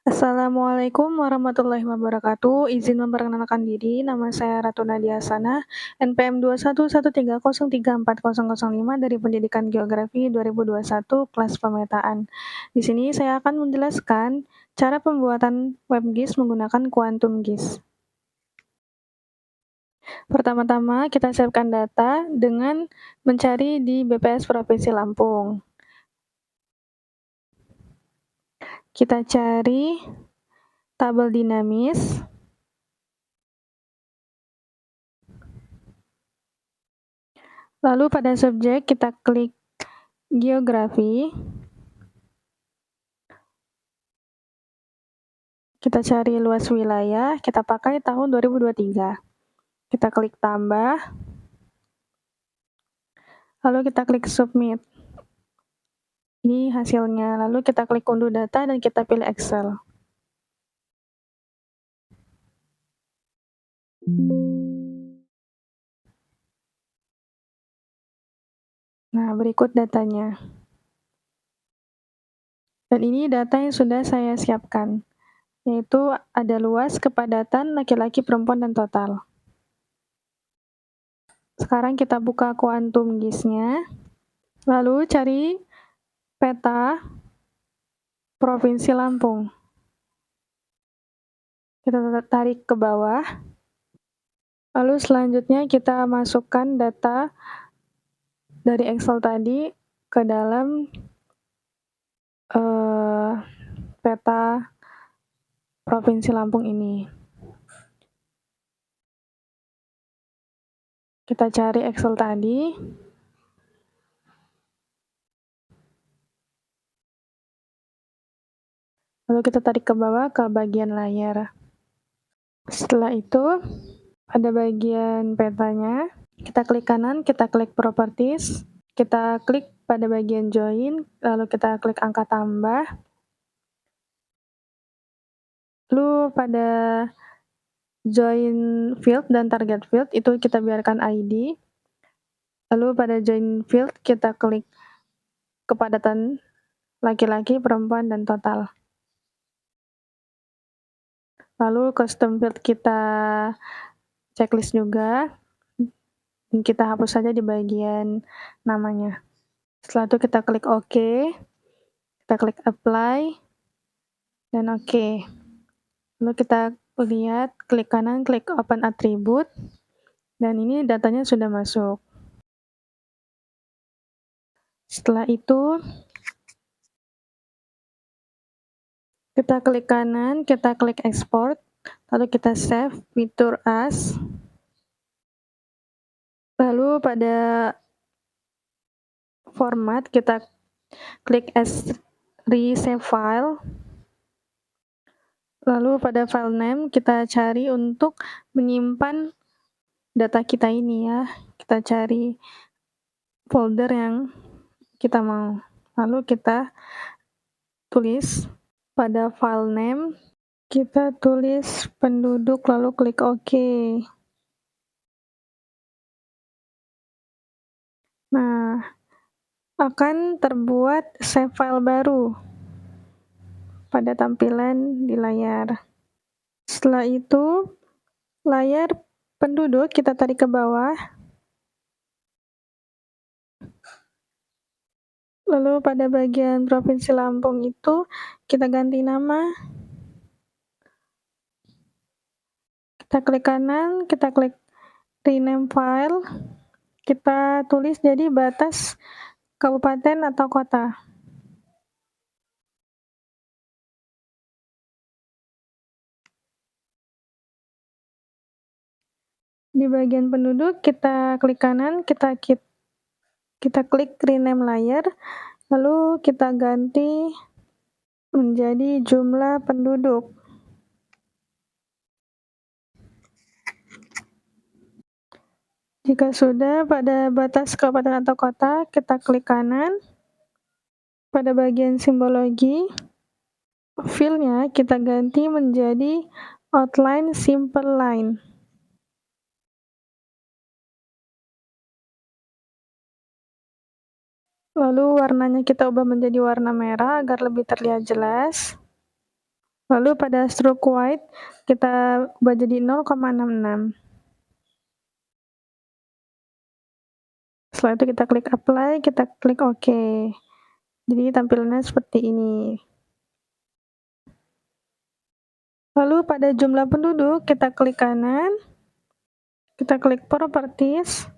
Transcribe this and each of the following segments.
Assalamualaikum warahmatullahi wabarakatuh. Izin memperkenalkan diri, nama saya Ratu Nadia Hassanah, NPM 21113034005 dari Pendidikan Geografi 2021 kelas pemetaan. Di sini saya akan menjelaskan cara pembuatan WebGIS menggunakan Quantum GIS. Pertama-tama kita siapkan data dengan mencari di BPS Provinsi Lampung. Kita cari tabel dinamis. Lalu pada subjek kita klik geografi. Kita cari luas wilayah, kita pakai tahun 2023. Kita klik tambah. Lalu kita klik submit. Ini hasilnya. Lalu kita klik unduh data dan kita pilih Excel. Nah, berikut datanya. Dan ini data yang sudah saya siapkan, yaitu ada luas, kepadatan, laki-laki, perempuan, dan total. Sekarang kita buka Quantum GIS-nya, lalu cari peta Provinsi Lampung. Kita tarik ke bawah, lalu selanjutnya kita masukkan data dari Excel tadi ke dalam peta Provinsi Lampung ini. Kita cari Excel tadi. Lalu kita tarik ke bawah ke bagian layar. Setelah itu, pada bagian petanya, kita klik kanan, kita klik Properties, kita klik pada bagian Join, lalu kita klik angka tambah. Lalu pada Join Field dan Target Field, itu kita biarkan ID. Lalu pada Join Field, kita klik kepadatan laki-laki, perempuan, dan total. Lalu custom field kita checklist juga. Kita hapus saja di bagian namanya. Setelah itu kita klik OK. Kita klik apply. Dan OK. Lalu kita lihat, klik kanan, klik open attribute. Dan ini datanya sudah masuk. Setelah itu, kita klik kanan, kita klik export. Lalu kita save feature as. Lalu pada format kita klik as resave file. Lalu pada file name kita cari untuk menyimpan data kita ini ya. Kita cari folder yang kita mau. Lalu kita tulis pada file name, kita tulis penduduk lalu klik OK. Nah, akan terbuat save file baru pada tampilan di layar. Setelah itu, layar penduduk kita tarik ke bawah. Lalu pada bagian Provinsi Lampung itu, kita ganti nama. Kita klik kanan, kita klik rename file. Kita tulis jadi batas kabupaten atau kota. Di bagian penduduk, kita klik kanan, kita klik rename layer, lalu kita ganti menjadi jumlah penduduk. Jika sudah pada batas kabupaten atau kota, kita klik kanan. Pada bagian simbologi, fill-nya kita ganti menjadi outline simple line. Lalu warnanya kita ubah menjadi warna merah agar lebih terlihat jelas. Lalu pada stroke weight, kita ubah jadi 0,66. Setelah itu kita klik apply, kita klik OK. Jadi tampilannya seperti ini. Lalu pada jumlah penduduk, kita klik kanan, kita klik properties,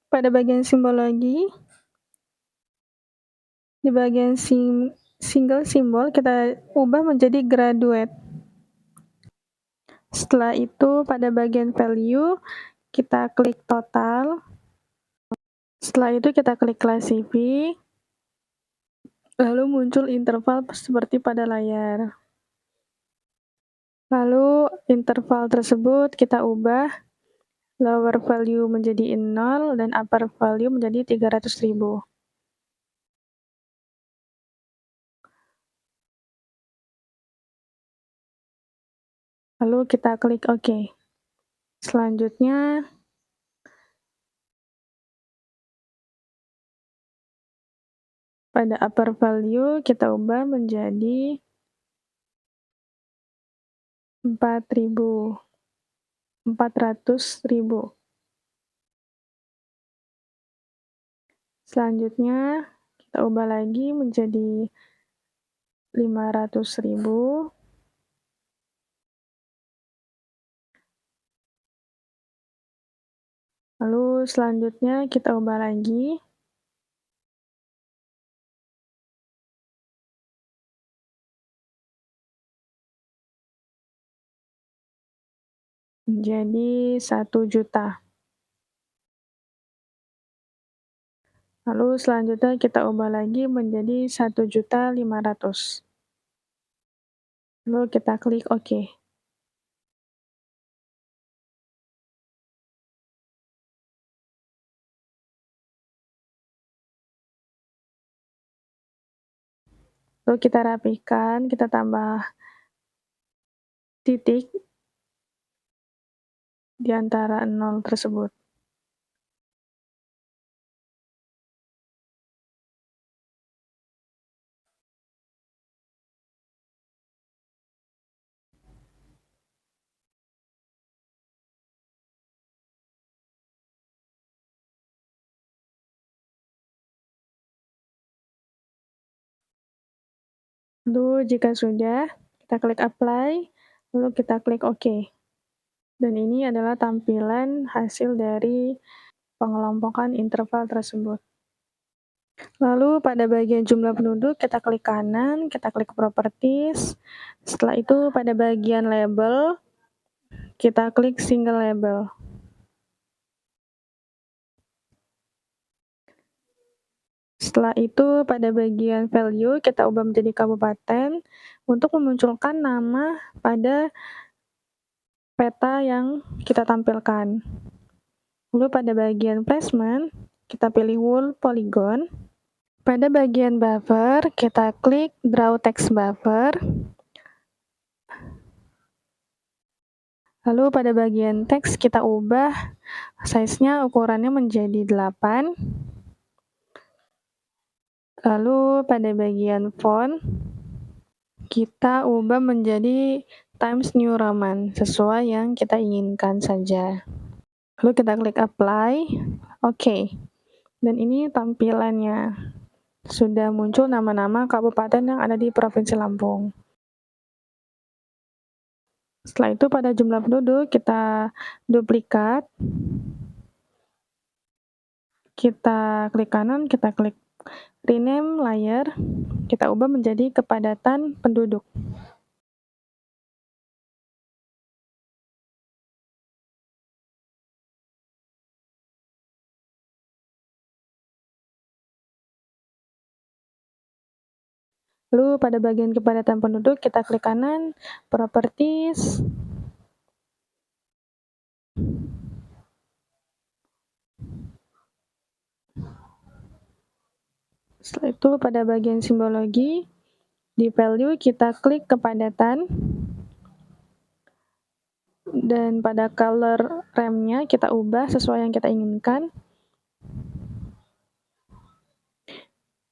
pada bagian simbologi, di bagian single simbol, kita ubah menjadi graduate. Setelah itu, pada bagian value, kita klik total. Setelah itu, kita klik classify. Lalu muncul interval seperti pada layar. Lalu interval tersebut kita ubah lower value menjadi 0 dan upper value menjadi 300.000. Lalu kita klik OK. Selanjutnya, pada upper value kita ubah menjadi 400.000. Selanjutnya, kita ubah lagi menjadi 500.000. Lalu selanjutnya kita ubah lagi menjadi 1 juta. Lalu selanjutnya kita ubah lagi menjadi 1.500.000. Lalu kita klik OK. Lalu kita rapikan, kita tambah titik di antara 0 tersebut. Lalu jika sudah, kita klik apply, lalu kita klik OK. Dan ini adalah tampilan hasil dari pengelompokan interval tersebut. Lalu pada bagian jumlah penduduk, kita klik kanan, kita klik properties. Setelah itu pada bagian label, kita klik single label. Setelah itu pada bagian value, kita ubah menjadi kabupaten untuk memunculkan nama pada peta yang kita tampilkan. Lalu pada bagian placement, kita pilih whole polygon. Pada bagian buffer, kita klik draw text buffer. Lalu pada bagian teks kita ubah size-nya, ukurannya menjadi 8. Lalu pada bagian font, kita ubah menjadi Times New Roman, sesuai yang kita inginkan saja. Lalu kita klik apply, OK. Dan ini tampilannya. Sudah muncul nama-nama kabupaten yang ada di Provinsi Lampung. Setelah itu pada jumlah penduduk, kita duplikat. Kita klik kanan, kita klik rename layer, kita ubah menjadi kepadatan penduduk. Lalu pada bagian kepadatan penduduk, kita klik kanan, properties. Setelah itu pada bagian simbologi, di value kita klik kepadatan. Dan pada color remnya kita ubah sesuai yang kita inginkan.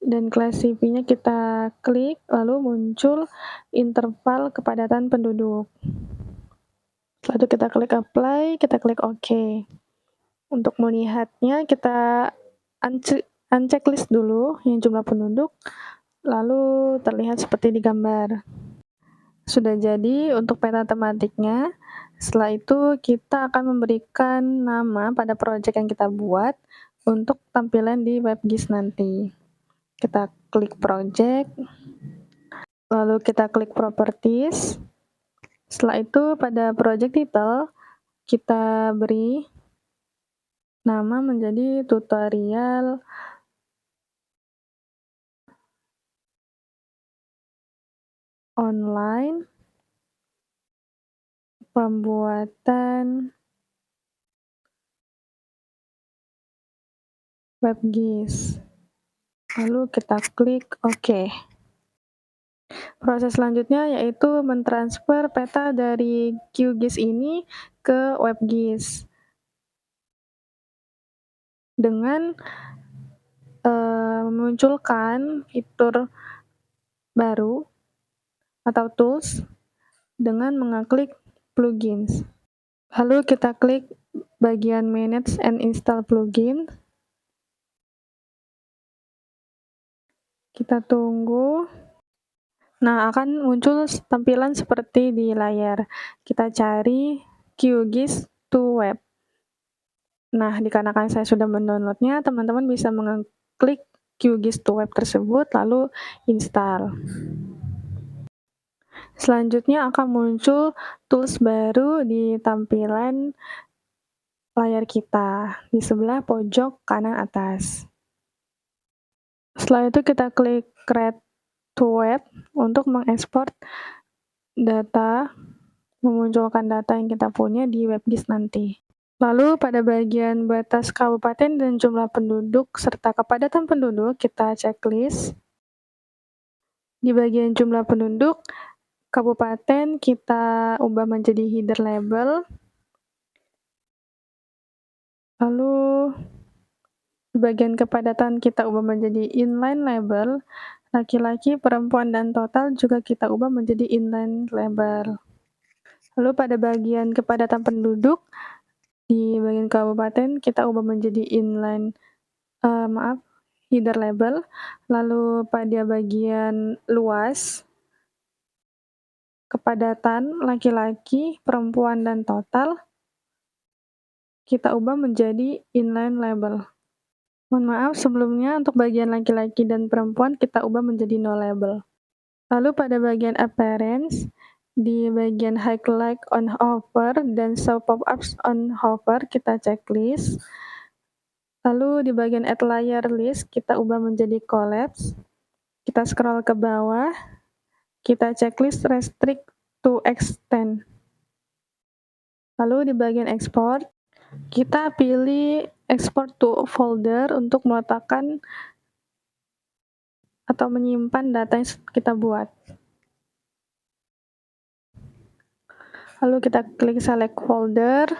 dan kelas CV-nya kita klik, lalu muncul interval kepadatan penduduk. Setelah itu kita klik apply, kita klik OK. Untuk melihatnya kita unchecklist dulu yang jumlah penduduk, lalu terlihat seperti di gambar. Sudah jadi untuk peta tematiknya. Setelah itu kita akan memberikan nama pada proyek yang kita buat untuk tampilan di WebGIS nanti. Kita klik project, lalu kita klik properties. Setelah itu pada project title kita beri nama menjadi tutorial online pembuatan WebGIS. Lalu kita klik OK. Proses selanjutnya yaitu mentransfer peta dari QGIS ini ke WebGIS dengan memunculkan fitur baru atau tools dengan mengeklik plugins. Lalu kita klik bagian manage and install plugin. Kita tunggu. Nah, akan muncul tampilan seperti di layar. Kita cari QGIS to Web. Nah, dikarenakan saya sudah mendownloadnya, teman-teman bisa mengklik QGIS to Web tersebut, lalu install. Selanjutnya akan muncul tools baru di tampilan layar kita, di sebelah pojok kanan atas. Setelah itu kita klik Create to Web untuk mengekspor data, memunculkan data yang kita punya di WebGIS nanti. Lalu pada bagian batas kabupaten dan jumlah penduduk serta kepadatan penduduk, kita checklist. Di bagian jumlah penduduk, kabupaten kita ubah menjadi header label. Lalu di bagian kepadatan kita ubah menjadi inline label. Laki-laki, perempuan, dan total juga kita ubah menjadi inline label. Lalu pada bagian kepadatan penduduk, di bagian kabupaten kita ubah menjadi header label. Lalu pada bagian luas, kepadatan laki-laki, perempuan, dan total kita ubah menjadi inline label. Mohon maaf sebelumnya untuk bagian laki-laki dan perempuan kita ubah menjadi no label. Lalu pada bagian appearance, di bagian highlight on hover dan show pop-ups on hover kita checklist. Lalu di bagian add layer list kita ubah menjadi collapse. Kita scroll ke bawah, kita checklist restrict to extend. Lalu di bagian export, kita pilih export to folder untuk meletakkan atau menyimpan data yang kita buat. Lalu kita klik select folder.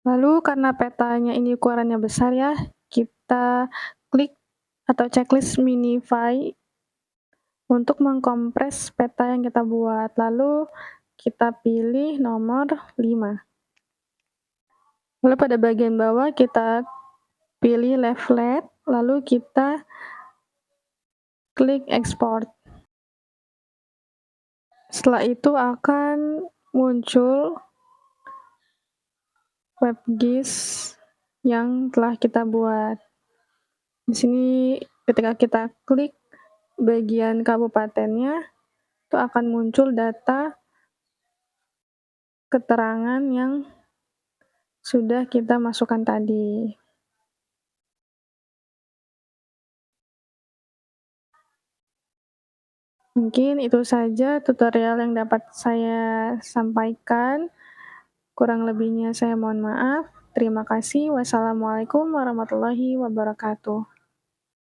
Lalu karena petanya ini ukurannya besar ya, kita klik atau checklist minify untuk mengkompres peta yang kita buat. Lalu kita pilih nomor 5. Lalu pada bagian bawah kita pilih leaflet, lalu kita klik export. Setelah itu akan muncul WebGIS yang telah kita buat. Di sini ketika kita klik bagian kabupatennya, itu akan muncul data keterangan yang sudah kita masukkan tadi. Mungkin itu saja tutorial yang dapat saya sampaikan. Kurang lebihnya saya mohon maaf. Terima kasih. Wassalamualaikum warahmatullahi wabarakatuh.